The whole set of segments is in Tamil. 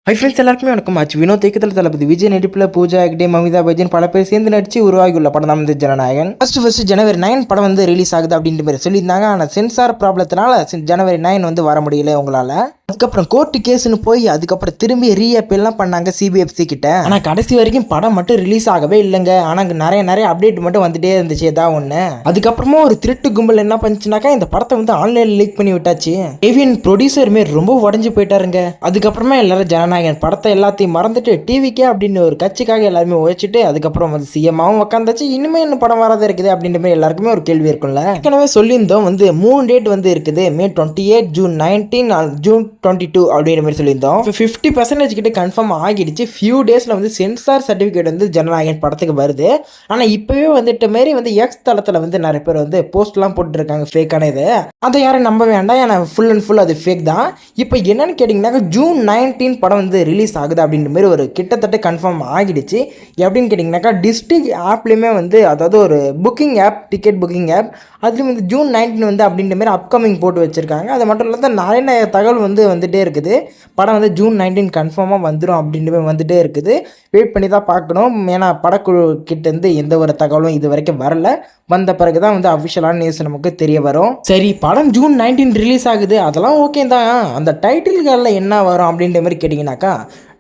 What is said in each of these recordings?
ஹை ஃப்ரெண்ட்ஸ், எல்லாருக்குமே வணக்கம். ஆச்சு வினோத் இயக்கத்தில் தளபதி விஜய் நடிப்பில் பூஜா ஹெக்டே, மமிதா பைஜன் பல பேர் சேர்ந்து நடிச்சு உருவாகியுள்ள படம் தான் வந்து ஜனநாயகன். ஃபர்ஸ்ட் ஜனவரி 9 படம் வந்து ரிலீஸ் ஆகுது அப்படின்ற மாதிரி சொல்லியிருந்தாங்க. ஆனால் சென்சார் ப்ராப்ளத்தினால ஜனவரி 9 வந்து வர முடியல உங்களால். அதுக்கப்புறம் கோர்ட்டு கேஸ்னு போய் அதுக்கப்புறம் திரும்பி ரீஅப்பீல்லாம் பண்ணாங்க சிபிஎஃப்சி கிட்ட. ஆனால் கடைசி வரைக்கும் படம் மட்டும் ரிலீஸ் ஆகவே இல்லைங்க. ஆனால் நிறைய அப்டேட் மட்டும் வந்துட்டே இருந்துச்சு ஏதாவது ஒன்று. அதுக்கப்புறமா ஒரு திருட்டு கும்பல் என்ன பண்ணுச்சுனாக்கா இந்த படத்தை வந்து ஆன்லைனில் லீக் பண்ணி விட்டாச்சு. கெவின் ப்ரொடியூசருமே ரொம்ப உடஞ்சு போயிட்டாருங்க. அதுக்கப்புறமா எல்லாரும் ஜனநாயகன் படத்தை எல்லாத்தையும் மறந்துட்டு டிவிக்கே அப்படின்னு ஒரு கட்சிக்காக எல்லாருமே உழைச்சிட்டு அதுக்கப்புறம் வந்து சிஎம்மாவும் உட்காந்தாச்சு. இனிமே இன்னும் படம் வராத இருக்குது அப்படின்ற மாதிரி எல்லாருக்குமே ஒரு கேள்வி இருக்கும்ல. ஏற்கனவே சொல்லியிருந்தோம் வந்து 3 டேட் வந்து இருக்குது. மே 28, ஜூன் 19, ஜூன் 22 அப்படின்ற மாதிரி சொல்லியிருந்தோம். 50% கிட்ட கன்ஃபார்ம் ஆகிடுச்சு. ஃபியூ டேஸில் வந்து சென்சார் சர்டிஃபிகேட் வந்து ஜனநாயகன் படத்துக்கு வருது. ஆனால் இப்போவே வந்துட்டு மாரி வந்து எக்ஸ் தளத்தில் வந்து நிறைய பேர் வந்து போஸ்ட்லாம் போட்டுருக்காங்க ஃபேக்கான இது. அதை யாரும் நம்ப வேண்டாம். ஏன்னா ஃபுல் அண்ட் ஃபுல் அது ஃபேக் தான். இப்போ என்னன்னு கேட்டிங்கன்னாக்கா ஜூன் 19 படம் வந்து ரிலீஸ் ஆகுது அப்படின்ற மாதிரி ஒரு கிட்டத்தட்ட கன்ஃபார்ம் ஆகிடுச்சு. எப்படின்னு கேட்டிங்கனாக்கா டிஸ்ட்ரிக்ட் ஆப்லேயுமே வந்து அதாவது ஒரு booking app, ticket booking app, அதுலேயும் வந்து ஜூன் 19 வந்து அப்படின்ற மாதிரி அப்கமிங் போட்டு வச்சுருக்காங்க. அது மட்டும் இல்லாத நிறைய தகவல் வந்துட்டே இருக்குது. படம் வந்து ஜூன் 19 கன்ஃபார்மாக வந்துடும் அப்படின்ற மாதிரி வந்துட்டே இருக்குது. வெயிட் பண்ணி தான் பார்க்கணும். ஏன்னா படக்குழு கிட்டேருந்து எந்த ஒரு தகவலும் இது வரைக்கும் வரல. வந்த பிறகு தான் வந்து அஃபிஷியலான நியூஸ் நமக்கு தெரிய வரும். சரி, படம் ஜூன் 19 ரிலீஸ் ஆகுது, அதெல்லாம் ஓகே தான். அந்த டைட்டில் கார்டில் என்ன வரும் அப்படின்ற மாதிரி கேட்டிங்கனாக்கா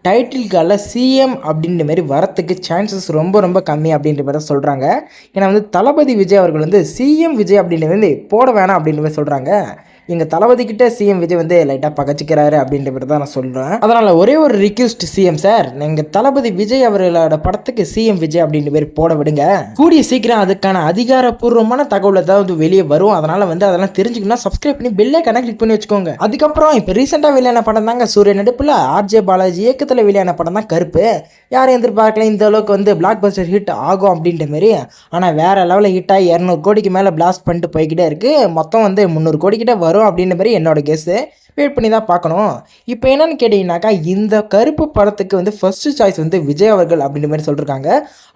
டைட்டில் கார்டில் சிஎம் அப்படின்ற மாதிரி வரத்துக்கு சான்சஸ் ரொம்ப கம்மி அப்படின்ற மாதிரி தான் சொல்கிறாங்க. ஏன்னா வந்து தளபதி விஜய் அவர்கள் வந்து சிஎம் விஜய் அப்படின்ற மாதிரி போட வேணாம் அப்படின்ற மாதிரி சொல்கிறாங்க. எங்கள் தளபதிக்கிட்ட சிஎம் விஜய் வந்து லைட்டாக பகச்சிக்கிறாரு அப்படின்ற மாதிரி தான் நான் சொல்கிறேன். அதனால் ஒரே ஒரு ரிக்வெஸ்ட், சிஎம் சார், எங்கள் தளபதி விஜய் அவர்களோட படத்துக்கு சிஎம் விஜய் அப்படின்ற மாதிரி போட விடுங்க. கூடிய சீக்கிரம் அதுக்கான அதிகாரப்பூர்வமான தகவல் ஏதாவது வெளியே வரும். அதனால் வந்து அதெல்லாம் தெரிஞ்சுக்கணும்னா சப்ஸ்கிரைப் பண்ணி பெல்லை கிளிக் பண்ணி வச்சுக்கோங்க. அதுக்கப்புறம் இப்போ ரீசெண்டாக வெளியான படம் தாங்க சூரிய நடிப்பில் ஆர்ஜே பாலாஜி இயக்கத்தில் வெளியான படம் தான் கருப்பு. யாரும் எதிர்பார்க்கல இந்த அளவுக்கு வந்து பிளாக் பஸ்டர் ஹிட் ஆகும் அப்படின்ற மாதிரி. ஆனால் வேறு லெவலில் ஹிட் ஆகி 200 கோடிக்கு மேலே பிளாஸ்ட் பண்ணிட்டு போய்கிட்டே இருக்குது. மொத்தம் வந்து 300 கோடிக்கிட்ட வரும் அப்படின்ற மாதிரி என்னோட கெஸ்ஸு. வெயிட் பண்ணி தான் பார்க்கணும். இப்போ என்னன்னு கேட்டிங்கனாக்கா இந்த கருப்பு படத்துக்கு வந்து ஃபர்ஸ்ட் சாய்ஸ் வந்து விஜய் அவர்கள் அப்படின்ற மாதிரி சொல்லியிருக்காங்க.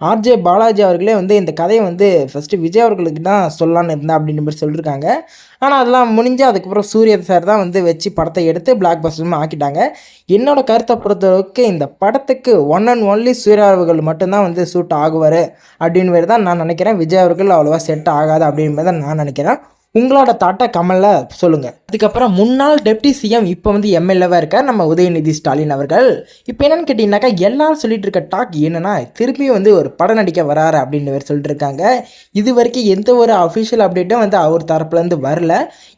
ஆர்ஜே பாலாஜி அவர்களே வந்து இந்த கதையை வந்து ஃபஸ்ட்டு விஜய் அவர்களுக்கு தான் சொல்லலான்னு இருந்தேன் அப்படின்ற மாதிரி சொல்லியிருக்காங்க. ஆனால் அதெல்லாம் முடிஞ்சு அதுக்கப்புறம் சூர்யா சார் தான் வந்து வச்சு படத்தை எடுத்து பிளாக் பஸ்டர்மா ஆக்கிட்டாங்க. என்னோட கருத்தை பொறுத்தளவுக்கு இந்த படத்துக்கு ஒன் அண்ட் ஒன்லி சூர்யா அவர்கள் மட்டும்தான் வந்து சூட் ஆகுவார் அப்படின்னு மாதிரி தான் நான் நினைக்கிறேன். விஜய் அவர்கள் அவ்வளோவா செட் ஆகாது அப்படின்னு மாதிரி தான் நான் நினைக்கிறேன். உங்களோட தாட்டை கமெண்டில் சொல்லுங்கள். அதுக்கப்புறம் முன்னாள் டெப்டி சிஎம் இப்போ வந்து எம்எல்ஏவாக இருக்கார் நம்ம உதயநிதி ஸ்டாலின் அவர்கள். இப்போ என்னென்னு கேட்டிங்கனாக்கா எல்லாரும் சொல்லிட்டு இருக்க டாக் என்னென்னா திரும்பியும் வந்து ஒரு படம் நடிக்க வராரு அப்படின்னு சொல்லிட்டு இருக்காங்க. இது வரைக்கும் எந்த ஒரு அஃபிஷியல் அப்டேட்டும் வந்து அவர் தரப்புலேருந்து வரல.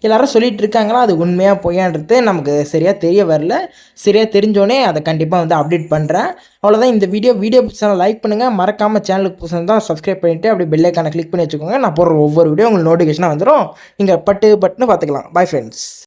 எல்லாரும் சொல்லிட்டு இருக்காங்களா, அது உண்மையாக பொய்யான்றது நமக்கு சரியாக தெரிய வரல. சரியாக தெரிஞ்சோடனே அதை கண்டிப்பாக வந்து அப்டேட் பண்ணுறேன். அவ்வளோதான் இந்த வீடியோ பிடிச்சா லைக் பண்ணுங்கள். மறக்காமல் சேனலுக்கு புதுசாக தான் சப்ஸ்கிரைப் பண்ணிவிட்டு அப்படி பெல் ஐக்கானை கிளிக் பண்ணி வச்சுக்கோங்க. நான் போடுற ஒவ்வொரு வீடியோ உங்களுக்கு நோட்டிஃபிகேஷனாக வந்துடும். நீங்கள் பட்டுன்னு பார்த்துக்கலாம். Bye friends.